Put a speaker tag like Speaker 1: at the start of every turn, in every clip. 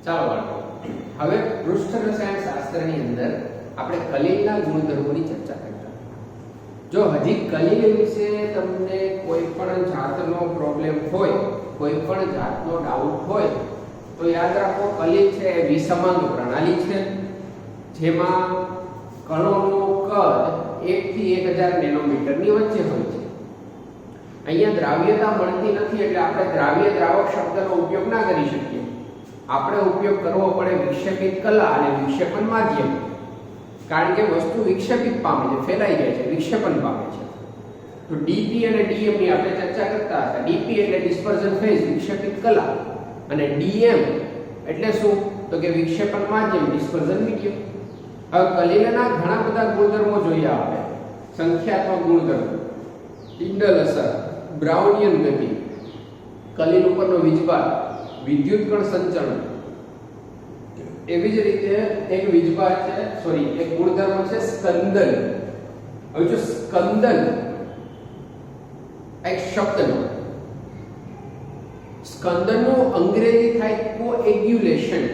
Speaker 1: ચાલો બાળકો, હવે પૃષ્ઠ રસાયણ શાસ્ત્રની અંદર આપણે કલીલના ગુણધર્મોની ચર્ચા કરતા. જો હજી કલીલ વિશે તમને કોઈ પણ જાતનો પ્રોબ્લેમ હોય, કોઈ પણ જાતનો ડાઉટ હોય તો યાદ રાખો, કલીલ છે એ વિસમાંગ પ્રણાલી છે જેમાં કણોનું કદ 1 થી 1000 નેનોમીટરની વચ્ચે હોય છે. અહીંયા દ્રાવ્યતા મળતી નથી એટલે આપણે દ્રાવ્ય દ્રાવક શબ્દનો ઉપયોગ ના કરી શકીએ. આપણે ઉપયોગ કરવો પડે વિક્ષેપિત કલા અને વિક્ષેપન માધ્યમ, કારણ કે વસ્તુ વિક્ષેપિત પામે છે, ફેલાઈ જાય છે, વિક્ષેપન પામે છે. તો ડીપી અને ડીએમ ની આપણે ચર્ચા કરતા હતા. ડીપી એટલે ડિસ્પર્ઝન ફેઝ, વિક્ષેપિત કલા, અને ડીએમ એટલે શું? તો કે વિક્ષેપણ માધ્યમ, ડિસ્પર્ઝન મીડિયમ. હવે કલીલના ઘણા બધા ગુણધર્મો જોઈએ આપણે, સંખ્યાત્મક ગુણધર્મો, ટિંડલ અસર, બ્રાઉનિયન ગતિ, કલીલ ઉપરનો વીજભાર, વિદ્યુત કણ સંચરણ. એવી જ રીતે એક વીજભાર છે, એક ગુણધર્મ છે સ્કંદન. હવે જો સ્કંદન એક શબ્દનો, સ્કંદનનું અંગ્રેજી થાય કોએગ્યુલેશન.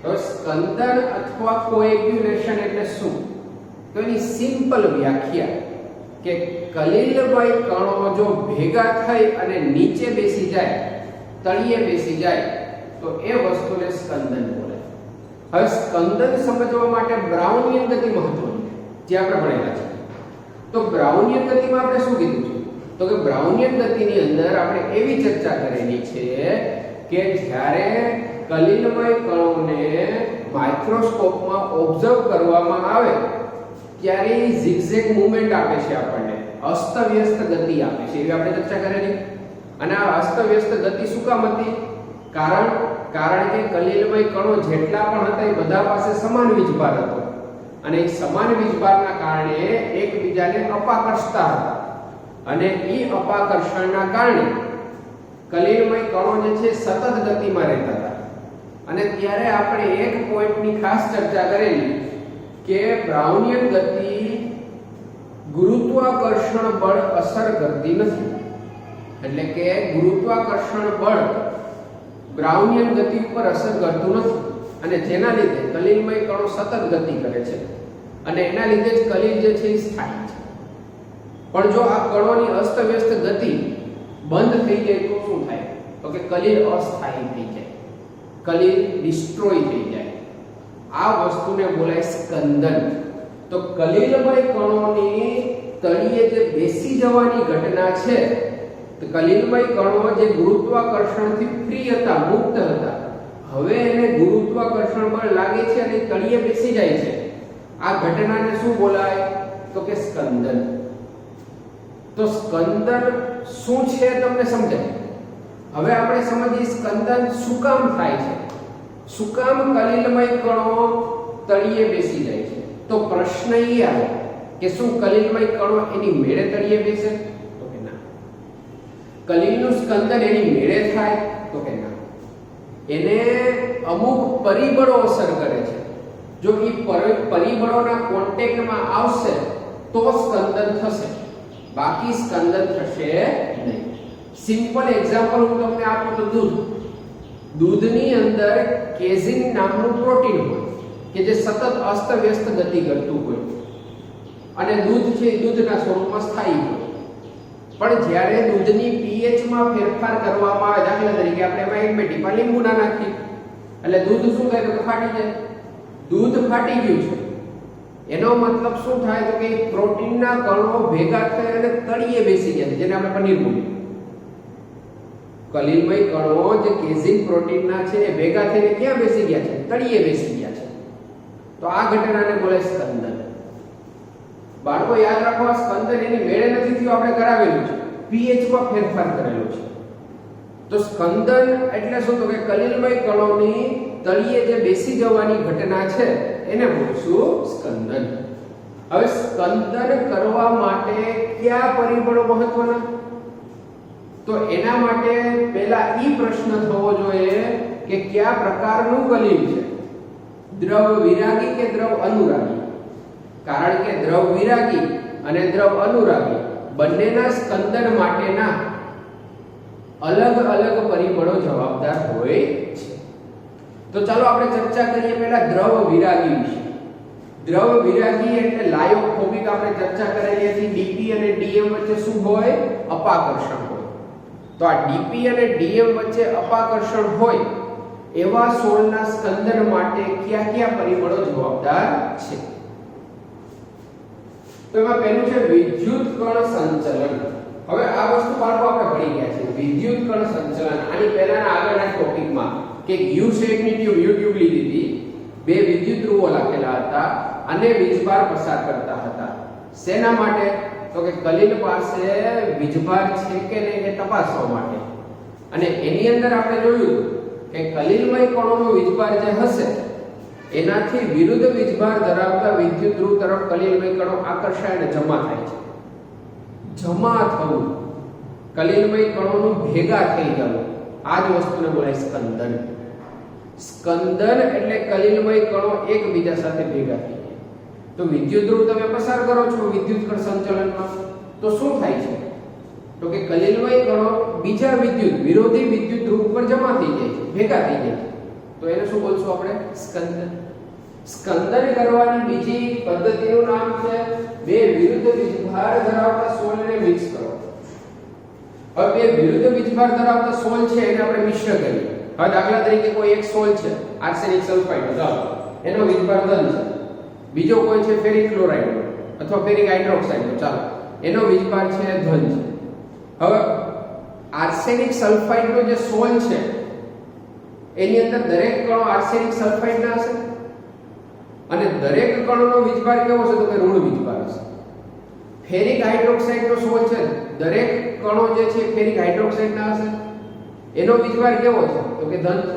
Speaker 1: તો સ્કંદન અથવા કોએગ્યુલેશન એટલે શું? તો એની સિમ્પલ વ્યાખ્યા કે કલીલમય કણો જો ભેગા થઈ અને નીચે બેસી જાય, તળિયે બેસી જાય, તો એ વસ્તુને સ્કંદન બોલે. હવે સ્કંદન સમજવા માટે બ્રાઉનિયન ગતિ મહત્વની છે, જે આપણે ભણેલા છે. તો બ્રાઉનિયન ગતિમાં આપણે શું કીધું છે? તો કે બ્રાઉનિયન ગતિની અંદર આપણે એવી ચર્ચા કરેલી છે કે જ્યારે કલીલમય કણોને માઇક્રોસ્કોપમાં ઓબ્ઝર્વ કરવામાં આવે ત્યારે ઝિગઝેગ મૂવમેન્ટ આપે છે, આપણને અસ્તવ્યસ્ત ગતિ આપે છે, એવી આપણે ચર્ચા કરેલી. અને આ અસ્તવ્યસ્ત ગતિ શું કામ હતી? કારણ કે કલીલમય કણો જેટલા પણ હતા એ બધા પાસે સમાન વીજભાર હતો, અને એ સમાન વીજભારના કારણે એકબીજાને અપાકર્ષતા હતા, અને એ અપાકર્ષણના કારણે કલીલમય કણો જે છે સતત ગતિમાં રહેતા હતા. અને ત્યારે આપણે એક પોઈન્ટની ખાસ ચર્ચા કરેલી કે બ્રાઉનિયન ગતિ ગુરુત્વાકર્ષણ બળ અસર કરતી નથી. એટલે કે ગુરુત્વાકર્ષણ બળ બ્રાઉનિયન ગતિ ઉપર અસર કરતું નથી, અને જેના લીધે કલીલમય કણો સતત ગતિ કરે છે, અને એના લીધે જ કલીલ જે છે એ સ્થાયી છે. પણ જો આ કણોની અસ્તવ્યસ્ત ગતિ બંધ થઈ જાય તો શું થાય? તો કે કલીલ અસ્થાયી થઈ જાય, કલીલ ડિસ્ટ્રોય થઈ જાય. આ વસ્તુને બોલાય સ્કંદન. તો કલીલમય કણોની તળિયે જે બેસી જવાની ઘટના છે, તો કલીલમય કણો જે ગુરુત્વાકર્ષણથી ફ્રી હતા, મુક્ત હતા, હવે એને ગુરુત્વાકર્ષણ બળ લાગે છે અને તળિયે બેસી જાય છે. આ ઘટનાને શું બોલાય? તો કે સ્કંદન. તો સ્કંદન શું છે તમને સમજાય? હવે આપણે સમજીએ સ્કંદન શું કામ થાય છે, શું કામ કલીલમય કણો તળિયે બેસી જાય છે. તો પ્રશ્ન એ આવે કે શું કલીલમય કણો એની મેળે તળિયે બેસે? તો કે ના. કલીલનું સ્કંદન એની મેળે થાય? તો કે ના. એને અમુક પરિબળો અસર કરે છે. જો એ પરિબળોના કોન્ટેક્ટમાં આવશે તો સ્કંદન થશે, બાકી સ્કંદન થશે નહીં. સિમ્પલ એક્ઝામ્પલ હું તમને આપું તો દૂધની અંદર કેઝિન નામનું પ્રોટીન હોય કે જે સતત અસ્તવ્યસ્ત ગતિ કરતું હોય, અને દૂધ છે એ દૂધના સ્વરૂપમાં સ્થાયી હોય. પણ જ્યારે દૂધની pH માં ફેરફાર કરવામાં આવે, દાખલા તરીકે આપણે એમાં 1-2 ટીપા લીંબુના નાખી, એટલે દૂધ શું થાય? તો ફાટી જાય. દૂધ ફાટી ગયું છે, એનો મતલબ શું થાય? તો કે પ્રોટીનના કણો ભેગા થઈ અને તળિયે બેસી ગયા છે, જેને આપણે પનીર બોલીએ. કલીલમય કણો જે કેઝિન પ્રોટીનના છે એ ભેગા થઈને ક્યાં બેસી ગયા છે? તળિયે બેસી ગયા છે. તો આ ઘટનાને બોલાય સ્કંદન. બાળકો યાદ રાખો, આ સ્કંદન એની મેળે નથી થયું, આપણે કરાવેલું છે, pH માં ફેરફાર કરેલો છે. તો સ્કંદન એટલે શું? તો કે કલીલમય કણોની તળિયે જે બેસી જવાની ઘટના છે એને બોલશું સ્કંદન. હવે સ્કંદન કરવા માટે કયા પરિબળો મહત્વના? તો એના માટે પહેલા ઈ પ્રશ્ન થવો જોઈએ કે કયા પ્રકારનું કલીલ છે? દ્રવ વિરાગી કે દ્રવ અનુરાગી? કારણ કે દ્રવ વિરાગી અને દ્રવ અનુરાગી બંનેના સ્કંદન માટેના અલગ અલગ પરિબળો જવાબદાર હોય છે. તો ચાલો આપણે ચર્ચા કરીએ પહેલા દ્રવ વિરાગી વિશે. દ્રવ વિરાગી એટલે લાયોફોબિક આપણે ચર્ચા કરેલી હતી. ડીપી અને ડીએમ વચ્ચે શું હોય? અપાકર્ષણ હોય. તો આ ડીપી અને ડીએમ વચ્ચે અપાકર્ષણ હોય એવા સોલના સ્કંદન માટે કયા કયા પરિબળો જવાબદાર છે? તો એમાં પહેલું છે વિદ્યુત કણ સંચલન. હવે આ વસ્તુ બાળકો આપણે ભણી ગયા છે. વિદ્યુત કણ સંચલન આની પહેલાના આગળના ટોપિકમાં કે યુ શેપની ટ્યુબ લીધી હતી, બે વિદ્યુત ધ્રુવો રાખેલા હતા અને વીજભાર પસાર કરતા હતા. શેના માટે? તો કે કલિલ પાસે વીજભાર છે કે નહીં એ તપાસવા માટે. અને એની અંદર આપણે જોયું કે કલિલમય કણોનો વીજભાર જે હશે એનાથી વિરુદ્ધ વીજભાર ધરાવતા વિદ્યુત ધ્રુવ તરફ કલિલમય કણો આકર્ષાય અને જમા થાય છે. જમા થવું, કલિલમય કણોનું ભેગા થઈ જવું, આ જ વસ્તુને બોલાય સ્કંદન. સ્કંદન એટલે કલિલમય કણો એકબીજા સાથે ભેગા થઈ જાય. તો વિદ્યુત ધ્રુવ તમે પસાર કરો છો વિદ્યુત કણ સંચલનમાં, તો શું થાય છે? તો કે કલિલમય કણો બીજા વિરોધી વિદ્યુત ધ્રુવ ઉપર જમા થઈ જાય છે, ભેગા થઈ જાય છે. તો એને શું બોલશું આપણે? સ્કંદન. સ્કંદન કરવાની બીજી પદ્ધતિનું નામ છે બે વિરુદ્ધ વીજભાર ધરાવતા સોલને મિક્સ કરો. હવે બે વિરુદ્ધ વીજભાર ધરાવતા સોલ છે એને આપણે મિશ્ર કરીએ. હવે દાખલા તરીકે કોઈ એક સોલ છે આર્સેનિક સલ્ફાઇડ, એનો વીજભાર ધન છે. બીજો કોઈ છે ફેરિક ક્લોરાઇડ અથવા ફેરિક હાઇડ્રોક્સાઇડ, ચાલો એનો વીજભાર છે ધન છે. હવે આર્સેનિક સલ્ફાઇડનો જે સોલ છે એની અંદર દરેક કણો આર્સેનિક સલ્ફાઇડના હશે અને દરેક કણોનો વીજભાર કેવો છે? તો કે ઋણ વીજભાર હશે. ફેરિક હાઇડ્રોક્સાઇડનો સોલ છે, દરેક કણો જે છે ફેરિક હાઇડ્રોક્સાઇડના હશે, એનો વીજભાર કેવો છે? તો કે ધન છે.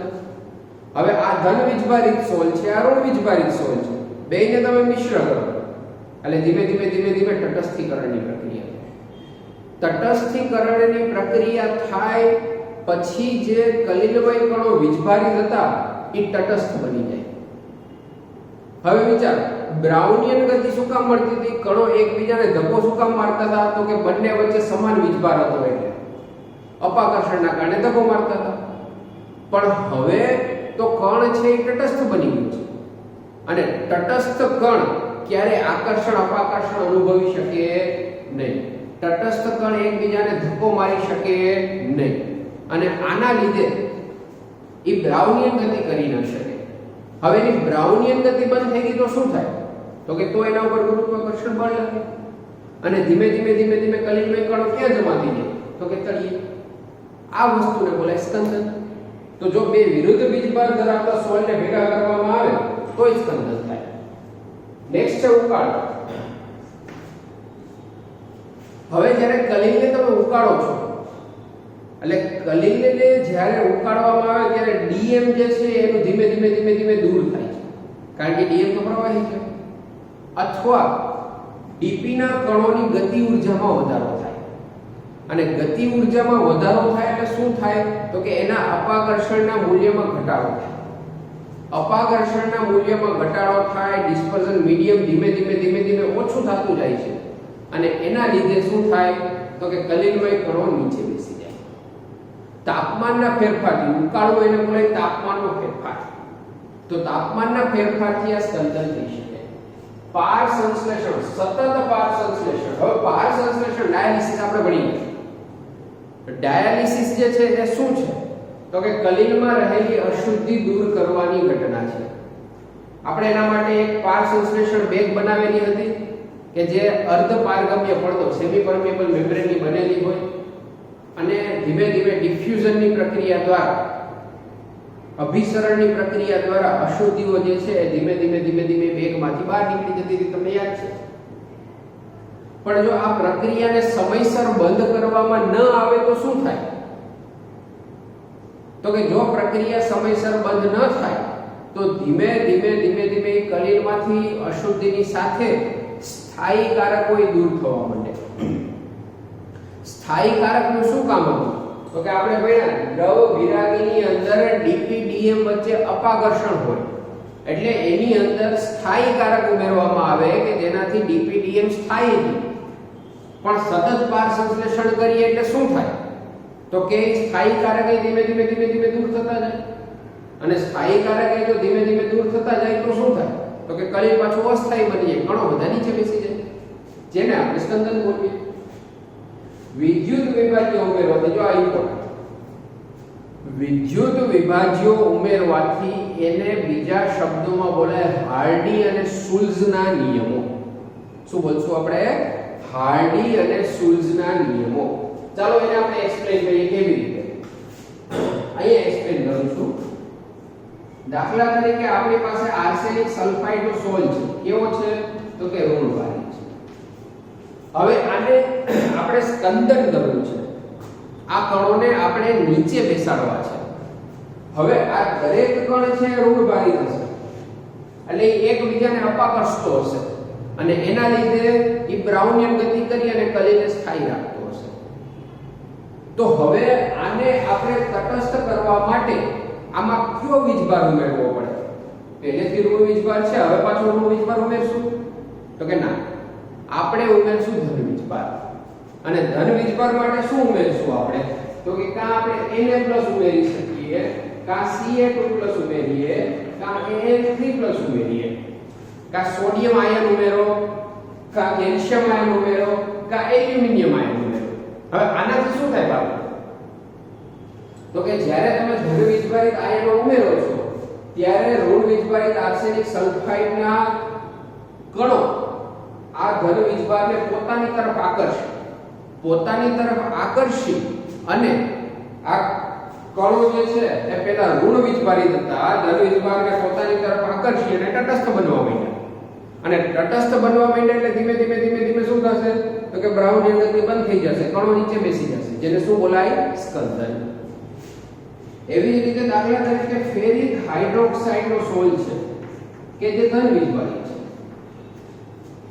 Speaker 1: હવે આ ધન વીજભારિત સોલ છે, આ ઋણ વીજભારિત સોલ છે, બેયને તમે મિશ્ર કરો એટલે ધીમે ધીમે તટસ્થીકરણની પ્રક્રિયા. તટસ્થીકરણની પ્રક્રિયા થાય પછી જે કલિલમય કણો વીજભારિત હતા એ તટસ્થ બની જાય. હવે વિચાર, બ્રાઉનિયન ગતિ શું કામ મળતી હતી? કણો એકબીજાને ધક્કો શું કામ મારતા હતા? તો કે બંને વચ્ચે સમાન વીજભાર હતો એટલે અપાકર્ષણના કારણે ધક્કો મારતા હતા. પણ હવે તો કણ છે એ તટસ્થ બની ગયું છે અને તટસ્થ કણ ક્યારે આકર્ષણ અપાકર્ષણ અનુભવી શકે નહીં. તટસ્થ કણ એકબીજાને ધક્કો મારી શકે નહીં અને આના લીધે એ બ્રાઉનિયન ગતિ કરી ન શકે. હવે એની બ્રાઉનિયન ગતિ બંધ થઈ ગઈ તો શું થાય? તો કે તો એના ઉપર ગુરુત્વાકર્ષણ બળ લાગે અને ધીમે ધીમે કલિલમય કણો ક્યાં જમા થઈ જાય? તો કે તળિયે. આ વસ્તુને બોલાય સ્કંદન. તો જો બે વિરુદ્ધ વીજભાર ધરાવતા સોલને ભેગા કરવામાં આવે તો જ સ્કંદન થાય. નેક્સ્ટ છે ઉકાળ. હવે જ્યારે કલિલને તમે ઉકાળો છો એટલે કલિલને જ્યારે ઉકાળવામાં આવે ત્યારે ડીએમ જે છે એનું ધીમે ધીમે દૂર થાય છે કારણ કે ડીએમ તો પ્રવાહી છે. અથવા ડીપી ના કણોની ગતિ ઊર્જામાં વધારો થાય અને ગતિ ઊર્જામાં વધારો થાય એટલે શું થાય? તો કે એના અપાકર્ષણના મૂલ્યમાં ઘટાડો થાય. અપાકર્ષણના મૂલ્યમાં ઘટાડો થાય, ડિસ્પર્ઝન મીડિયમ ધીમે ધીમે ઓછું થતું જાય છે અને એના લીધે શું થાય? તો કે કલિલમય કણો નીચે બેસી જાય. તાપમાનના ફેરફારથી ઉકાળવો એને બોલાય તાપમાનનો ફેરફાર. તો તાપમાનના ફેરફારથી આ સ્કંદન થઈ શકે. પાર સંશ્લેષણ, સતત પાર સંશ્લેષણ. હવે પાર સંશ્લેષણ ડાયાલિસિસ આપણે ભણી ગયા. ડાયાલિસિસ જે છે એ શું છે? તો કે કલિલમાં રહેલી અશુદ્ધિ દૂર કરવાની ઘટના છે. આપણે એના માટે એક પાર સંશ્લેષણ બેગ બનાવેલી હતી કે જે અર્ધ પારગમ્ય પડદો સેમી પરમેબલ મેમ્બ્રેનની બનેલી હોય અને ધીમે ડિફ્યુઝનની પ્રક્રિયા દ્વારા અભિસરણની પ્રક્રિયા દ્વારા અશુદ્ધિઓ જે છે એ ધીમે બેગમાંથી બહાર નીકળી જતી હતી. તમને યાદ છે? પણ જો આ પ્રક્રિયાને સમયસર બંધ કરવામાં ન આવે તો શું થાય? તો કે જો પ્રક્રિયા સમયસર બંધ ન થાય તો ધીમે કલિલમાંથી અશુદ્ધિની સાથે સ્થાયી કારકો દૂર થવા માંડે. સ્થાયી કારકનું શું કામ હતું? તો કે આપણે ભણ્યા દ્રવ વિરાગીની અંદર ડીપી-ડીએમ વચ્ચે અપાકર્ષણ હોય એટલે એની અંદર સ્થાયી કારક ઉમેરવામાં આવે કે જેનાથી ડીપી-ડીએમ સ્થાયી થાય. પણ સતત પાર સંશ્લેષણ કરીએ એટલે શું થાય? તો કે સ્થાયી કારક ધીમે દૂર થતા જાય અને સ્થાયી કારક એ જો ધીમે ધીમે દૂર થતા જાય તો શું થાય? તો કે કલિલ પાછું અસ્થાયી બની જાય, કણો બધા નીચે બેસી જાય, જેને આપણે સ્કંદન બોલીએ. વિદ્યુત વિભાજ્ય ઉમેરવાથી, જો આ ઇમ્પોર્ટન્ટ, વિદ્યુત વિભાજ્યો ઉમેરવાથી એને બીજા શબ્દોમાં બોલાય હાર્ડી અને શુલ્ઝના નિયમો. શું બોલશું આપણે? હાર્ડી અને શુલ્ઝના નિયમો. ચાલો એને આપણે એક્સપ્લેન કરીએ કેવી રીતે. અહીંયા એક્સપ્લેન કરું છું. દાખલા તરીકે આપણી પાસે આર્સેનિક સલ્ફાઇડનો સોલ છે. કેવો છે? તો કે ઋણભારી છે. હવે આને આપણે સ્કંદન કરવું છે. આ કણોને આપણે નીચે બેસાડવા છે. હવે આ દરેક કણ છે ઋણભારી થશે, એટલે એકબીજાને અપાકર્ષતો હશે અને એના લીધે એ બ્રાઉનિયન ગતિ કરી અને કલિલને સ્થાયી રાખતો હશે. તો હવે આને આપણે તટસ્થ કરવા માટે આમાં કયો વીજભાર ઉમેરવો પડે? પહેલેથી ઋણ વીજભાર છે, હવે પાછો ઋણ વીજભાર ઉમેરશું? તો કે ના, આપણે ઉમેરશું ધન વીજભાર. અને ધન વીજભાર માટે શું ઉમેરશું આપણે? તો કે કાં આપણે Na+ ઉમેરી શકીએ, કાં Ca2+ ઉમેરીએ, કાં Al3+ ઉમેરીએ, કાં સોડિયમ આયન ઉમેરો, કાં કેલ્શિયમ આયન ઉમેરો, કાં એલ્યુમિનિયમ આયન ઉમેરો. હવે આનાથી શું થાય બાળકો? તો કે જ્યારે તમે ધન વીજભારિત આયનો ઉમેરો છો ત્યારે ઋણ વીજભારિત આર્સેનિક સલ્ફાઇડના કણો આ ધન વીજભારને પોતાની તરફ આકર્ષી અને આ કણો જે છે એ પેલા ઋણ વીજભારિત હતા, ધન વીજભારને પોતાની તરફ આકર્ષી અને તટસ્થ બનવા માંડ્યા. અને તટસ્થ બનવા માંડ્યા એટલે ધીમે ધીમે શું થશે? તો કે બ્રાઉનિયન ગતિ બંધ થઈ જશે, કણો નીચે બેસી જશે, જેને શું બોલાય? સ્કંદન. એવી જ રીતે દાખલા તરીકે ફેરિક હાઇડ્રોક્સાઇડનો સોલ છે કે જે ધન વીજભારી છે.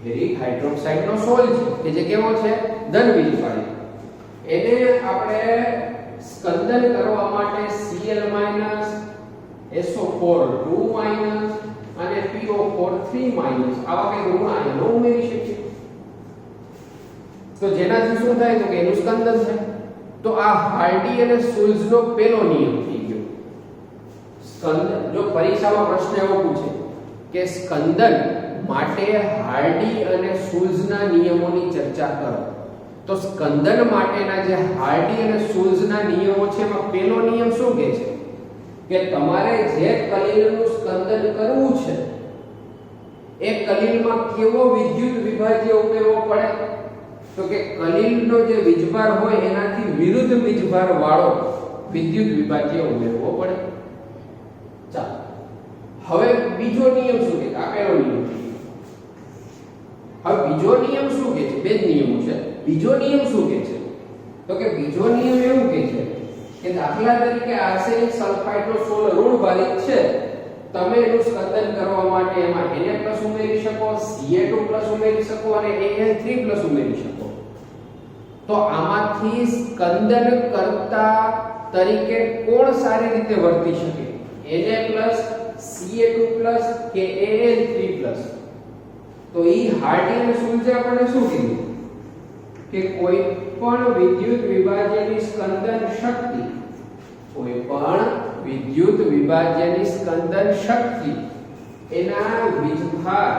Speaker 1: ફેરિક હાઇડ્રોક્સાઇડનો સોલ છે કે જે કેવો છે? ધન વીજભારી. એને આપણે સ્કંદન કરવા માટે Cl- SO4 2- અને PO4 3- આવા કઈ ઋણ આયનો ઉમેરી શકીએ. તો જેનાથી શું થાય? તો કે એનું સ્કંદન થાય. તો આ હાર્ડી અને શુલ્ઝનો પહેલો નિયમ થઈ ગયો. સ્કંદન, જો પરીક્ષામાં પ્રશ્ન એવો પૂછે કે સ્કંદન માટે હાર્ડી અને શુલ્ઝના નિયમોની ચર્ચા કરો, તો સ્કંદન માટેના જે હાર્ડી અને શુલ્ઝના નિયમો છે એમાં પહેલો નિયમ શું કહે છે? કે તમારે જે કલિલનું સ્કંદન કરવું છે એ કલિલમાં કેવો વિદ્યુત વિભાજ્ય ઉમેરવો પડે? તો કે કલિલનો જે વીજભાર હોય એનાથી વિરુદ્ધ વીજભાર વાળો વિદ્યુત વિભાજ્ય ઉમેરવો પડે. ચાલો, હવે બીજો નિયમ શું કહે? આ પહેલો નિયમ. હવે બીજો નિયમ શું કહે છે? બે જ નિયમો છે. બીજો નિયમ શું કહે છે? તો કે બીજો નિયમ એવું કહે છે કે દાખલા તરીકે આર્સેનિક સલ્ફાઇડનો સોલ ઋણભારિત છે, તમે એનું સ્કંદન કરવા માટે એમાં Na+ ઉમેરી શકો, Ca2+ ઉમેરી શકો અને Al3+ ઉમેરી શકો. તો આમાંથી સ્કંદન કરતા તરીકે કોણ સારી રીતે વર્તી શકે? Na+, Ca2+ કે Al3+? તો ઈ હાર્ડી અને શુલ્ઝે આપણને શું કીધું? કે કોઈ પણ વિદ્યુત વિભાજ્યની સ્કંદન શક્તિ, કોઈ પણ વિદ્યુત વિભાજ્યની સ્કંદન શક્તિ એના વીજભાર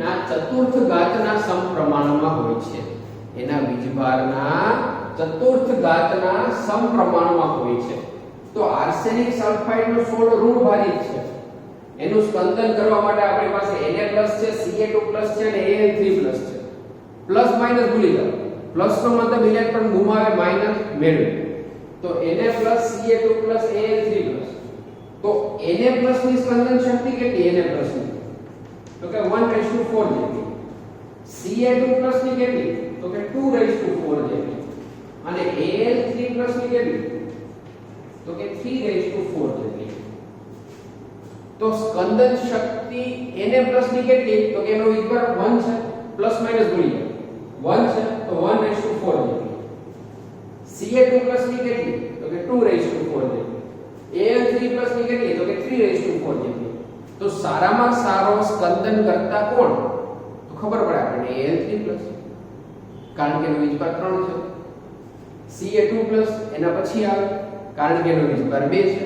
Speaker 1: ના ચતુર્થ ઘાતના સમપ્રમાણમાં હોય છે. એના વીજભારના ચતુર્થ ઘાતના સમપ્રમાણમાં હોય છે. તો આર્સેનિક સલ્ફાઇડનો સોલ ઋણભારિત છે, એનું સ્કંદન કરવા માટે આપણી પાસે Na+ છે, Ca2+ છે અને Al3+ છે. પ્લસ માઈનસ ભૂલી જાઓ. પ્લસ નો મતલબ ઇલેક્ટ્રોન ગુમાવે, માઈનસ મેળવે. તો Na+, Ca2+, Al3+. તો Na+ ની સ્કંદન શક્તિ કેટલી? Na+ ની તો કે 1:4 જેટલી. Ca2+ ની કેટલી? તો કે 2:4 જેટલી. અને Al3+ ની કેટલી? તો કે 3:4 જેટલી. તો સ્કંદન શક્તિ Na+ ની કેટલી? તો કે એનો વીજભાર 1 છે, પ્લસ માઈનસ ભૂલી જાઓ. 1 છે તો 1:4 જેટલી. Ca2+ ની કેટલી? તો કે 2:4 જેટલી. Al3+ ની કેટલી? તો કે 3:4 જેટલી. તો સારામાં સારો સ્કંદન કરતા કોણ? તો ખબર પડે આપણને Al3+, કારણ કે એનો વીજભાર 3 છે. Ca2+ એના પછી આવે કારણ કે એનો વીજભાર 2 છે,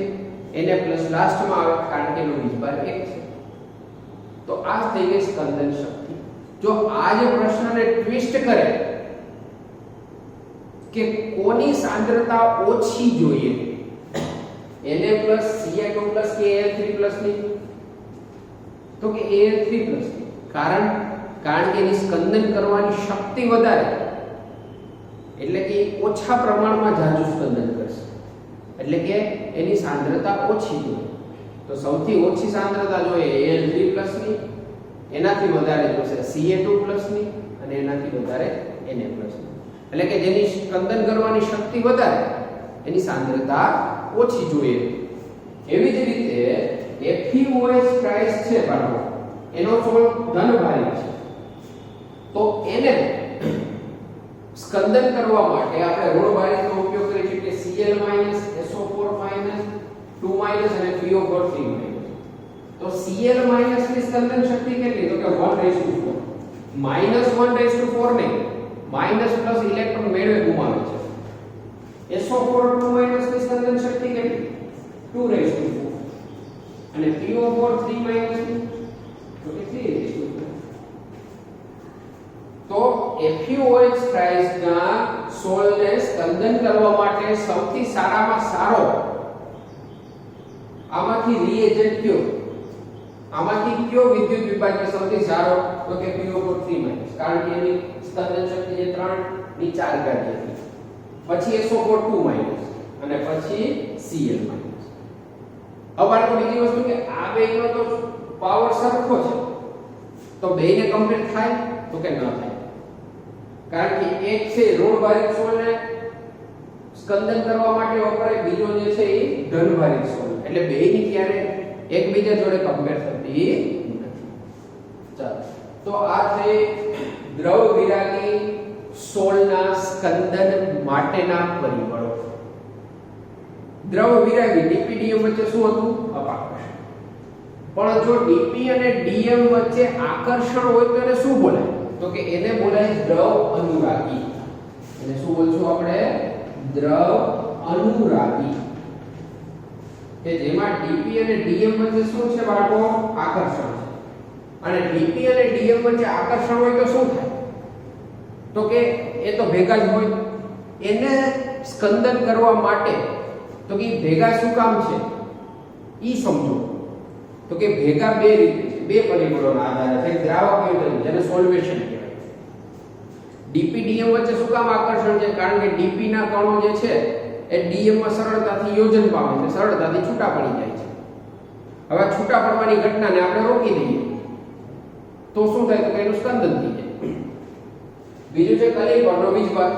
Speaker 1: Na પ્લસ લાસ્ટમાં આવે કારણ કે એનો વીજભાર 1 છે. તો આ થઈ ગઈ સ્કંદન શક્તિ. જો આ જે પ્રશ્નને ટ્વિસ્ટ કરે કે કોની સાંદ્રતા ઓછી જોઈએ, Na પ્લસ Ca2 પ્લસ કે Al3 પ્લસ ની, તો કે Al3 પ્લસ ની. કારણ કે એની સ્કંદન કરવાની શક્તિ વધારે, એટલે કે ઓછા પ્રમાણમાં જાજુ સ્કંદન કરશે, એટલે કે એની સાંદ્રતા ઓછી જોઈએ. તો સૌથી ઓછી સાંદ્રતા જોઈએ Al3 પ્લસ ની, એનાથી વધારે જોશે Ca2 પ્લસ ની, અને એનાથી વધારે Na પ્લસ ની. એટલે કે જેની સ્કંદન કરવાની શક્તિ વધારે એની સાંદ્રતા ઓછી જોઈએ. એવી જ રીતે FeOH ટ્રાઇસ છે બાળકો, એનો સોલ ધનભારી છે. તો એને સ્કંદન કરવા માટે આપણે ઋણભારીનો ઉપયોગ કરીએ છીએ કે Cl SO4 2 અને PO4 3 તો Cl ની સ્કંદન શક્તિ કેટલી? તો કે 1:4 -1:4 નહીં, માઈનસ પ્લસ ઇલેક્ટ્રોન મેળવે ગુમાવે છે. SO4 2 ની સ્કંદન શક્તિ કેટલી? 2:4 અને PO4 3 તો કે 3:4. તો FeOH ટ્રાઇસના સોલને સ્કંદન કરવા માટે સૌથી સારામાં સારો આમાંથી રિએજન્ટ કયો? આમાંથી કયો વિદ્યુત વિભાજ્ય સૌથી સારો? તો કે PO4 3 કારણ કે એની સ્કંદન શક્તિ જે 3 ની 4 ઘાત હતી. પછી SO4 2 અને પછી Cl-. હવે આ તો બીજી વસ્તુ કે આ બેનો તો પાવર સરખો છે, તો બેને કમ્પ્લીટ થાય? તો કે ન થાય. કારણ કે એક છે ઋણભારિત સોલને સ્કંદન કરવા માટે વપરાય, બીજો જે છે એ ધનભારિત સોલ, એટલે બેની ક્યારે એકબીજા જોડે કમ્પેર થતી નથી. ચાલો, તો આ છે દ્રવ વિરાગી સોલના સ્કંદન માટેના પરિબળો. દ્રવ વિરાગી DP-Dm વચ્ચે શું હતું? અપાકર્ષણ. પણ જો DP અને Dm વચ્ચે આકર્ષણ હોય તો એને શું બોલાય? તો કે એને બોલાય દ્રવ અનુરાગી. એને શું બોલશું આપણે? દ્રવ અનુરાગી. કે જેમાં DP અને Dm વચ્ચે શું છે બાળકો? આકર્ષણ છે. અને DP અને Dm વચ્ચે આકર્ષણ હોય તો શું થાય? તો કે એ તો ભેગા જ હોય. એને સ્કંદન કરવા માટે તો કે ભેગા શું કામ છે ઈ સમજો. તો કે ભેગા બે રીતે છે, બે પરિબળોના આધારે છે. દ્રાવક નિયંત્રણ, જેને સોલ્વેશન કહેવાય. DP-Dm વચ્ચે શું કામ આકર્ષણ છે? કારણ કે DP ના કણો જે છે એ Dm માં સરળતાથી યોજન પામે છે, સરળતાથી છૂટા પડી જાય છે. હવે છૂટા પડવાની ઘટનાને આપણે રોકી દઈએ તો શું થાય? તો કે એનું સ્કંદન થઈ જાય. બીજું છે કલિલ પરનો વીજભાર.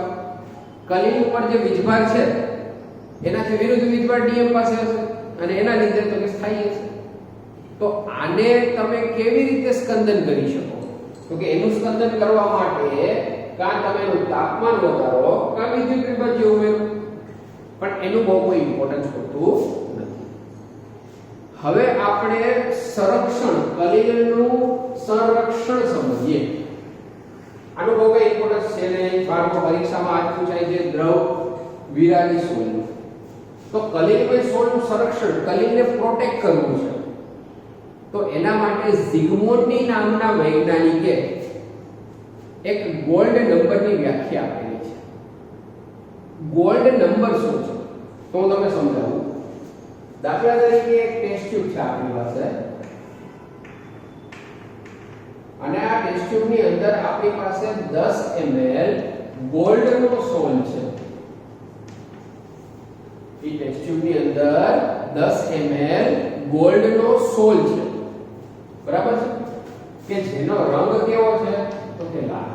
Speaker 1: કલિલ ઉપર જે વીજભાર છે એનાથી વિરુદ્ધ વીજભાર Dm પાસે હશે અને એના લીધે તો કે સ્થાયી હશે. તો આને તમે કેવી રીતે સ્કંદન કરી શકો? તો કે એનું સ્કંદન કરવા માટે કાં તમે એનું તાપમાન વધારો, કાં વિદ્યુત વિભાજ્ય ઉમેરો, પણ એનું બહુ કોઈ ઇમ્પોર્ટન્સ હોતું નથી. હવે આપણે સંરક્ષણ, કલિલનું સંરક્ષણ સમજીએ. આનું બહુ કોઈ ઇમ્પોર્ટન્સ છે નહીં. બાળકો પરીક્ષામાં આજ પૂછાય છે દ્રવ વિરાગી સોલ. તો કલિલમય સોલનું સંરક્ષણ, કલિલને પ્રોટેક્ટ કરવું છે, તો એના માટે ઝિગમુન્ડની નામના વૈજ્ઞાનિકે એક ગોલ્ડ નંબરની વ્યાખ્યા આપેલી છે. ગોલ્ડ નંબર શું છે તો હું તમને સમજાવું. દાખલા તરીકે એક ટેસ્ટ ટ્યુબ છે આપણી પાસે, અને આ ટેસ્ટ ટ્યુબની અંદર આપણી પાસે 10 ml ગોલ્ડનો સોલ છે. એ ટેસ્ટ ટ્યુબની અંદર 10 ml ગોલ્ડનો સોલ છે, બરાબર છે? કે જેનો રંગ કેવો છે? તો કે લાલ.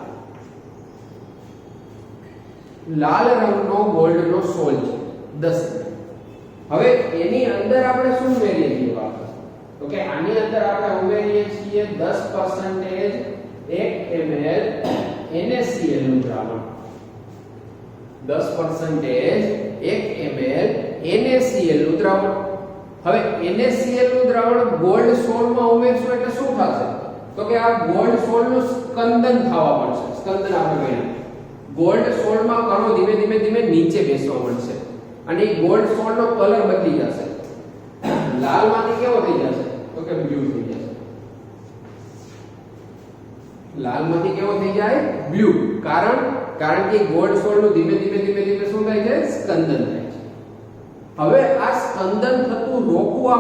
Speaker 1: લાલ રંગનો ગોલ્ડનો સોલ છે 10 ml. હવે એની અંદર આપણે શું ઉમેરીએ છીએ બાળકો? તો કે આની અંદર આપણે ઉમેરીએ છીએ 10% 1 ml NaCl નું દ્રાવણ. 10% 1 ml NaCl નું દ્રાવણ. હવે NaCl નું દ્રાવણ ગોલ્ડ સોલમાં ઉમેરશું એટલે શું થશે? તો કે આ ગોલ્ડ સોલનું સ્કંદન થવા મળશે. સ્કંદન આપણે ગણ્યા. ગોલ્ડ સોલમાં કણો ધીમે ધીમે નીચે બેસવા મળશે અને એ ગોલ્ડ સોલ્ટનો કલર બદલી જશે, લાલમાંથી કેવો થઈ જશે તો કે બ્લુ થઈ જશે, લાલમાંથી કેવો થઈ જાય બ્લુ, કારણ કે ગોલ્ડ સોલ્ટનું ધીમે ધીમે શું થાય છે સ્કંદન થાય છે. હવે આ સ્કંદન થતું રોકવા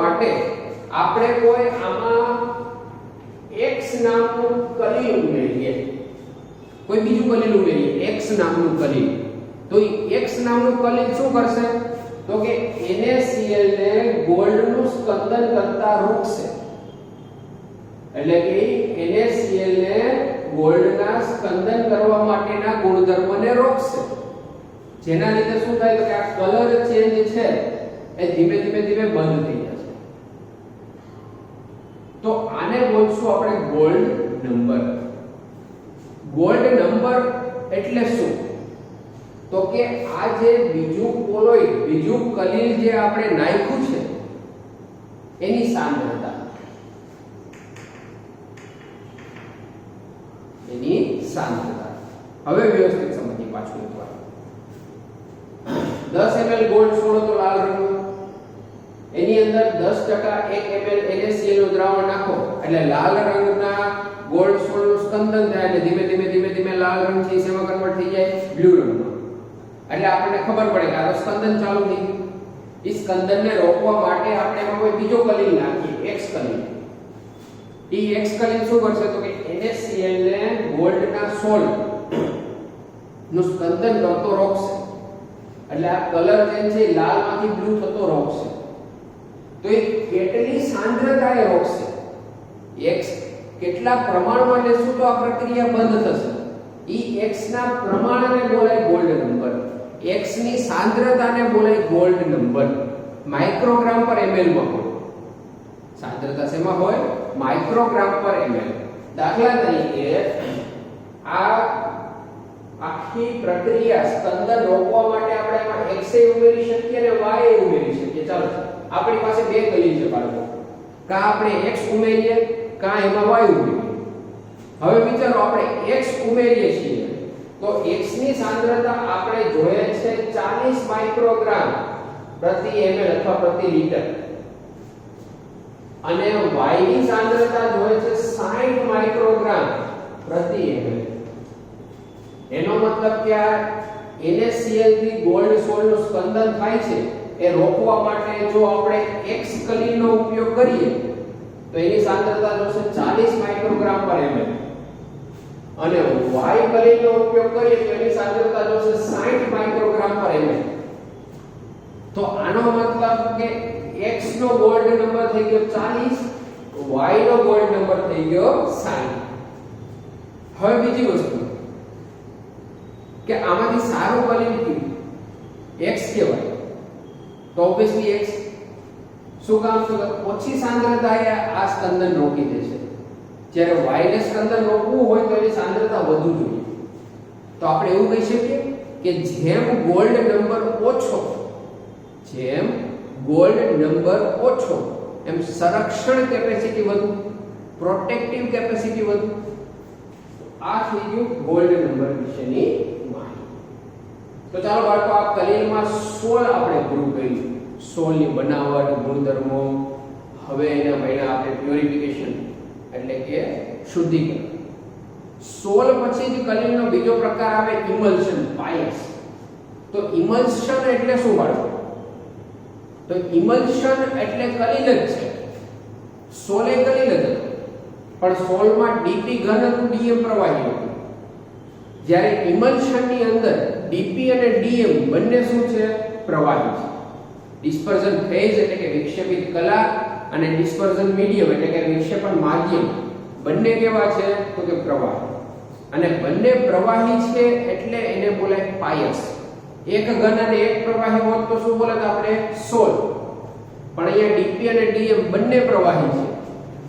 Speaker 1: માટે આપણે કોઈ આમાં x નામનું કલીલ ઉમેરીએ, કોઈ બીજું કલીલ ઉમેરીએ x નામનું કલીલ, તો x નામનું કલીલ શું કરશે તો કે NaCl ને ગોલ્ડનું સ્કંદન કરતા રોકશે, એટલે કે NaCl ને ગોલ્ડના સ્કંદન કરવા માટેના ગુણધર્મને રોકશે, જેના લીધે શું થાય તો કે આ કલર ચેન્જ છે એ ધીમે ધીમે બંધ થઈ જશે. તો આને બોલશું આપણે ગોલ્ડ નંબર. ગોલ્ડ નંબર એટલે શું તો કે આ જે બીજું કોલોઈડ, બીજું કલીલ જે આપણે નાખ્યું છે એની સાંદ્રતા, હવે વ્યવસ્થિત સમજીએ પાછું એકવાર. 10 ml ગોલ્ડ સોડો તો લાલ રંગનો, એની અંદર 10% 1 ml NaCl નું દ્રાવણ નાખો એટલે લાલ રંગના ગોલ્ડ સોલ્ટનું સ્કંદન થાય એટલે ધીમે ધીમે લાલ રંગ છે શેમાં કન્વર્ટ થઈ જાય બ્લુ રંગમાં. એટલે આપણને ખબર પડે કે આ સ્કંદન ચાલુ થઈ ગયું. એ સ્કંદનને રોકવા માટે આપણે એમાં કોઈ બીજો કલીલ નાખીએ, X કલીલ. એ X કલીલ શું કરશે તો કે NaCl ને ગોલ્ડના સોલ્ટ નું સ્કંદન કરતો રોકશે, એટલે આ કલર ચેન્જ છે લાલમાંથી બ્લુ થતો રોકશે. તો એ કેટલી સાંદ્રતાએ રોકશે, x કેટલા પ્રમાણમાં લેશું તો આ પ્રક્રિયા બંધ થશે. ઈ x ના પ્રમાણને બોલાય ગોલ્ડ નંબર, x ની સાંદ્રતાને બોલાય ગોલ્ડ નંબર. માઇક્રોગ્રામ પર ml માં હોય સાંદ્રતા, શેમાં હોય માઇક્રોગ્રામ પર ml. દાખલા તરીકે આ આખી પ્રક્રિયા સ્કંદન રોકવા માટે આપણે એમાં x એ ઉમેરી શકીએ અને y એ ઉમેરી શકીએ. ચાલો આપણી પાસે બે કલીલ છે બાળકો, કા આપણે x ઉમેરીએ કા એમાં y ઉમેરીએ. હવે વિચારો આપણે x ઉમેરીએ છીએ તો x ની સાંદ્રતા આપણે જોઈએ છે 40 માઇક્રોગ્રામ પ્રતિ ml અથવા પ્રતિ લિટર, અને y ની સાંદ્રતા જોઈએ છે 60 માઇક્રોગ્રામ પ્રતિ ml. એનો મતલબ કે આ NaCl થી ગોલ્ડ સોલ્ટનું સ્કંદન થાય છે એ રોકવા માટે જો આપણે x કલીલનો ઉપયોગ કરીએ તો એની સાંદ્રતા જોશે 40 માઇક્રોગ્રામ પર ml, અને y કલીલનો ઉપયોગ કરીએ તો એની સાંદ્રતા જોશે 60 માઇક્રોગ્રામ પર ml. તો આનો મતલબ કે x નો ગોલ્ડ નંબર થઈ ગયો 40, y નો ગોલ્ડ નંબર થઈ ગયો 60. હવે બીજી વસ્તુ કે આમાંથી સારું કલીલ કયું x કહેવાય, તો ઓબ્વિયસલી x. શું કામ છે ઓછી સાંદ્રતાએ આ સ્કંદન રોકી દેશે, જ્યારે y ને સ્કંદન રોકવું હોય તો એની સાંદ્રતા વધુ જોઈએ. તો આપણે એવું કહી શકીએ કે જેમ ગોલ્ડ નંબર ઓછો એમ સંરક્ષણ કેપેસિટી વધુ, પ્રોટેક્ટિવ કેપેસિટી વધુ. આ થઈ ગયું ગોલ્ડ નંબર વિશેની માહિતી. તો ચાલો બાળકો આ કલીલમાં સોલ આપણે પૂરું કર્યું, સોલની બનાવટ, ગુણધર્મો. હવે એના મહિના આપણે પ્યોરિફિકેશન એટલે કે શુદ્ધિકરણ. સોલ પછી જ કલીલનો બીજો પ્રકાર આવે ઇમલ્શન, પાયસ. તો ઇમલ્શન એટલે શું બાળકો? તો ઇમલ્શન એટલે કલીલ જ છે, સોલે કલીલ જ હતો, પણ સોલમાં ડીપી ઘન હતું, ડીએમ પ્રવાહી હતું. જ્યારે ઇમલ્શનની અંદર ડીપી અને ડીએમ બંને શું છે? પ્રવાહી છે. ડિસ્પર્ઝન ફેઝ એટલે કે વિક્ષેપિત કલા અને ડિસ્પર્ઝન મીડિયમ એટલે કે વિક્ષેપણ માધ્યમ બંને કેવા છે? તો કે પ્રવાહી. અને બંને પ્રવાહી છે એટલે એને બોલાય પાયસ. એક ઘન અને એક પ્રવાહી હોત તો શું બોલત આપણે? સોલ. પણ અહીંયા ડીપી અને ડીએમ બંને પ્રવાહી છે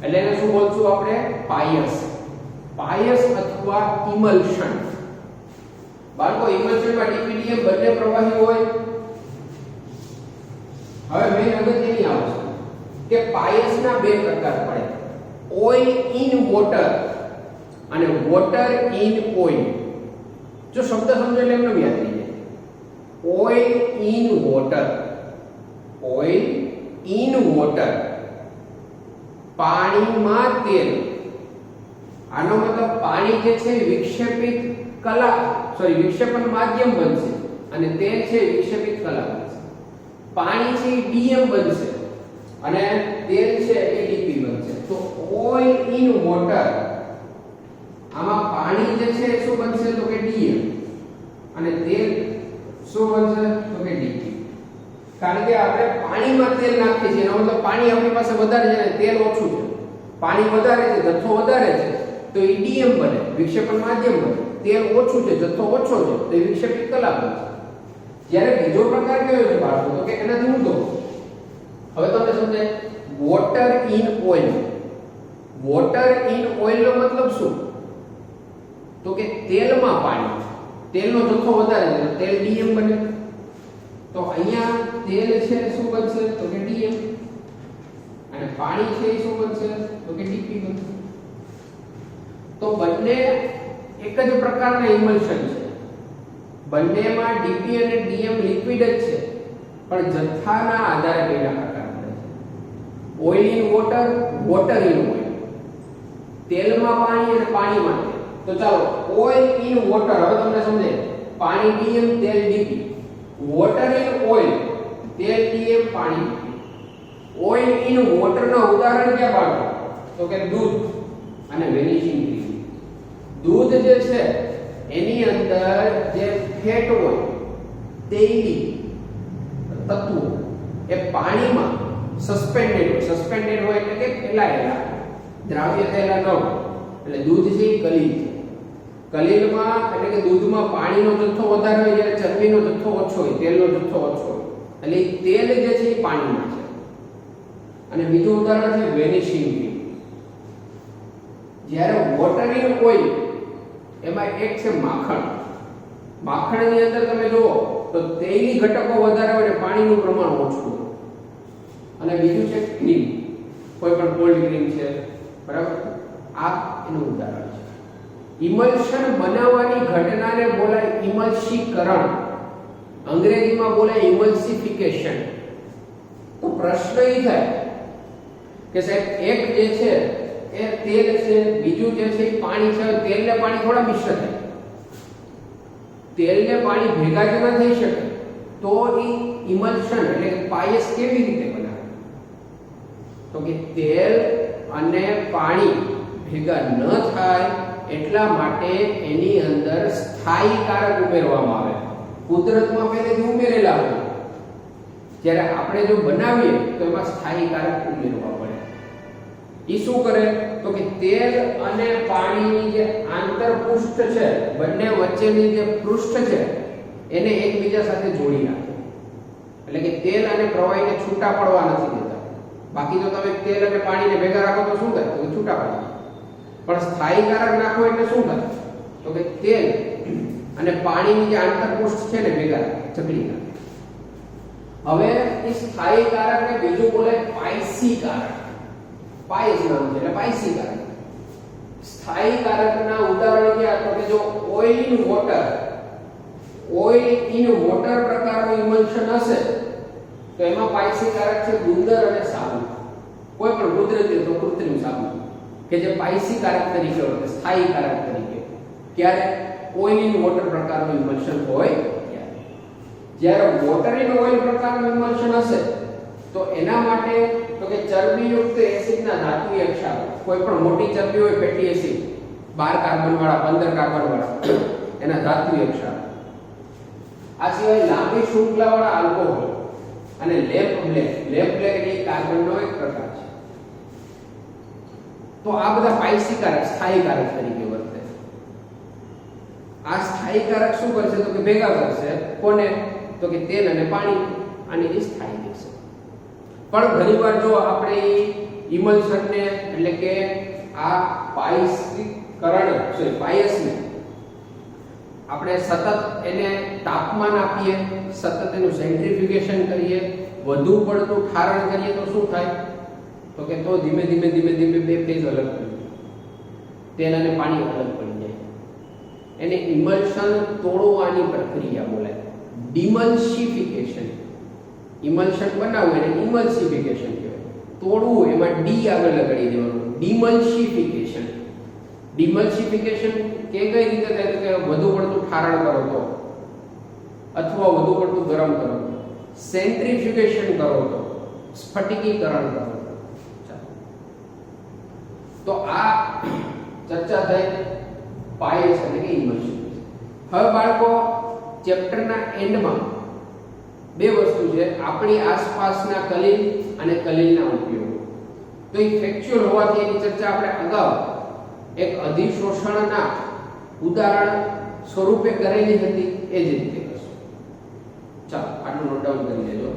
Speaker 1: એટલે એને શું બોલશું આપણે? પાયસ. પાયસ અથવા ઇમલ્શન. બાળકો ઇમલ્શનમાં ડીપી ડીએમ બંને પ્રવાહી હોય. હવે મેં અગત્યની આવશે કે પાયસના બે પ્રકાર પડે, ઓઇલ ઇન વોટર અને વોટર ઇન ઓઇલ. જો શબ્દ સમજો એટલે એમને યાદ રહી જાય. Oil in water, oil in water, પાણીમાં તેલ. આનો મતલબ પાણી જે છે વિક્ષેપિત વિક્ષેપણ માધ્યમ બનશે અને તેલ છે વિક્ષેપિત કલા બનશે. પાણી છે એ ડીએમ બનશે અને તેલ છે એ ડીપી બનશે. તો ઓઇલ ઇન વોટર, આમાં પાણી જે છે શું બનશે તો કે ડીએમ અને તેલ શું બનશે તો કે ડીપી. કારણ કે આપણે પાણીમાં તેલ નાખીએ છીએ, એનો મતલબ પાણી આપણી પાસે વધારે છે અને તેલ ઓછું છે. પાણી વધારે છે, જથ્થો વધારે છે તો એ ડીએમ બને, વિક્ષેપણ માધ્યમ બને. તેલ ઓછું છે, જથ્થો ઓછો છે તો એ વિક્ષેપિત કલા બનશે. જ્યારે બીજો પ્રકાર કયો છે બાળકો તો કે એનાથી ઊંધો. હવે તમને સમજાય. Water in oil, water in oil નો મતલબ શું તો કે તેલમાં પાણી, તેલનો જથ્થો વધારે છે તો તેલ ડીએમ બને. તો અહીંયા તેલ છે શું બનશે તો કે ડીએમ અને પાણી છે એ શું બનશે તો કે ડીપી બનશે. તો બંને એક જ પ્રકારના ઇમલ્શન છે. બંનેમાં ડીપી અને ડીએમ લિક્વિડ જ છે, પણ જથ્થાના આધારે બેના પ્રકાર પડે છે. Oil in water, water in oil. તેલમાં પાણી અને પાણીમાં તેલ. તો ચાલો ઓઇલ ઇન વોટર હવે તમને સમજાય. પાણી ડીએમ, તેલ ડીપી. વોટર ઇન ઓઇલ, તેલ ડીએમ, પાણી ડીપી. ઓઇલ ઇન વોટર ના ઉદાહરણ ક્યાં પાડો તો કે દૂધ અને વેનિશિંગ ક્રીમ. દૂધ જે છે એની અંદર જે ફેટ હોય, તેલી તત્વો એ પાણીમાં સસ્પેન્ડેડ હોય. સસ્પેન્ડેડ હોય એટલે કે ફેલાયેલા, દ્રાવ્ય થયેલા ન હોય. એટલે દૂધ છે એ કલીલ છે. કલીલમાં એટલે કે દૂધમાં પાણીનો જથ્થો વધારે હોય જ્યારે ચરબીનો જથ્થો ઓછો હોય, તેલનો જથ્થો ઓછો હોય. એટલે તેલ જે છે એ પાણીમાં છે. અને બીજું ઉદાહરણ છે વેનિશિંગ ક્રીમ. જ્યારે વોટર ઇન ઓઇલ એમાં એક છે માખણ. માખણની અંદર તમે જુઓ તો તેલી ઘટકો વધારે હોય અને પાણીનું પ્રમાણ ઓછું હોય. અને બીજું છે ક્રીમ, કોઈ પણ કોલ્ડ ક્રીમ છે, બરાબર. આ એનું ઉદાહરણ છે. ઇમલ્શન બનાવવાની ઘટનાને બોલાય ઇમલ્સીકરણ, અંગ્રેજીમાં બોલાય ઇમલ્સિફિકેશન. તો પ્રશ્ન એ થાય કે સાહેબ એક જે છે એ તેલ છે, બીજું જે છે એ પાણી છે. તેલ ને પાણી થોડા મિશ્ર થાય. તેલ ને પાણી ભેગા જ ન થઈ શકે તો એ ઇમલ્શન એટલે પાયસ કેવી રીતે બનાવે તો કે તેલ અને પાણી ભેગા ન થાય એટલા માટે એની અંદર સ્થાયી કારક ઉમેરવામાં આવે. કુદરતમાં પહેલેથી ઉમેરેલા હોય, જ્યારે આપણે જો બનાવીએ તો એમાં સ્થાયી કારક ઉમેરવા પડે. એ શું કરે તો કે તેલ અને પાણીની જે આંતરપૃષ્ઠ છે, બંને વચ્ચેની જે પૃષ્ઠ છે એને એકબીજા સાથે જોડી રાખે. એટલે કે તેલ અને પ્રવાહીને છૂટા પડવા નથી દેતા. બાકી જો તમે તેલ અને પાણીને ભેગા રાખો તો શું થાય તો છૂટા પડે. પણ સ્થાયી કારક નાખો એટલે શું થાય તો કે તેલ અને પાણીની જે આંતરપૃષ્ઠ છે ને ભેગા જકડી નાખે. હવે એ સ્થાયી કારકને બીજું બોલાય પાયસી કારક. પાયસ નામ છે એટલે પાયસી કારક. સ્થાયી કારકના ઉદાહરણ ક્યાં તો કે જો oil in water, oil in water પ્રકારનું ઇમલ્શન હશે તો એમાં પાયસી કારક છે ગુંદર અને સાબુ. કોઈ પણ કુદરતી અથવા કૃત્રિમ સાબુ કે જે પાયસી કારક તરીકે ઓળખાય, સ્થાયી કારક તરીકે. ક્યારે ઓઇલ ઇન વોટર પ્રકારનું ઇમલ્શન હોય ત્યારે. જ્યારે વોટર ઇન ઓઇલ પ્રકારનું ઇમલ્શન હશે તો એના માટે તો કે ચરબીયુક્ત એસિડના ધાત્વિય ક્ષારો, કોઈ પણ મોટી ચરબી હોય, ફેટી એસિડ 12 કાર્બન વાળા, 15 કાર્બન વાળા, એના ધાત્વિય ક્ષારો. આ સિવાય લાંબી શૃંખલા વાળા આલ્કોહોલ અને લેપ બ્લેક. લેપ બ્લેક એ કાર્બનનો એક પ્રકાર છે. તો આ બધા પાયસી કારક, સ્થાયી કારક તરીકે વર્તે. આ સ્થાયી કારક શું કરશે તો કે ભેગા કરશે કોને તો કે તેલ અને પાણી, અને એ સ્થાયી રહેશે. પણ ઘણીવાર જો આપણે ઇમલ્શનને એટલે કે આ પાયસને આપણે સતત એને તાપમાન આપીએ, સતત એનું સેન્ટ્રીફ્યુગેશન કરીએ, વધુ પડતું ઠારણ કરીએ તો શું થાય તો કે તો ધીમે ધીમે બે ફેઝ અલગ પડી જાય. તેલ અને પાણી અલગ પડી જાય. એને ઇમલ્શન તોડવાની પ્રક્રિયા બોલાય. ડિમલ્સિફિકેશન, ઇમલ્શન બનાવવું એને ઇમલ્સિફિકેશન કહેવાય. તોડવું એમાં ડી આગળ લગાડી દેવાનું, ડિમલ્સિફિકેશન. ડિમલ્સિફિકેશન કે કઈ રીતે થાય કે વધુ પડતું ઠારણ કરો તો અથવા વધુ પડતું ગરમ કરો તો, સેન્ટ્રીફ્યુગેશન કરો તો, સ્ફટિકીકરણ કરો તો આ ચર્ચા થઈ પાયલ્સ એટલે કે ઇમલ્શન. હવે બાળકો ચેપ્ટરના એન્ડમાં બે વસ્તુ છે, આપણી આસપાસના કલિલ અને કલિલના ઉપયોગો. તો એ ફેક્ચ્યુઅલ હોવાથી એની ચર્ચા આપણે અગાઉ એક અધિશોષણના ઉદાહરણ સ્વરૂપે કરેલી હતી, એ જ રીતે કરશું. ચાલો આટલું નોટ ડાઉન કરી લેજો.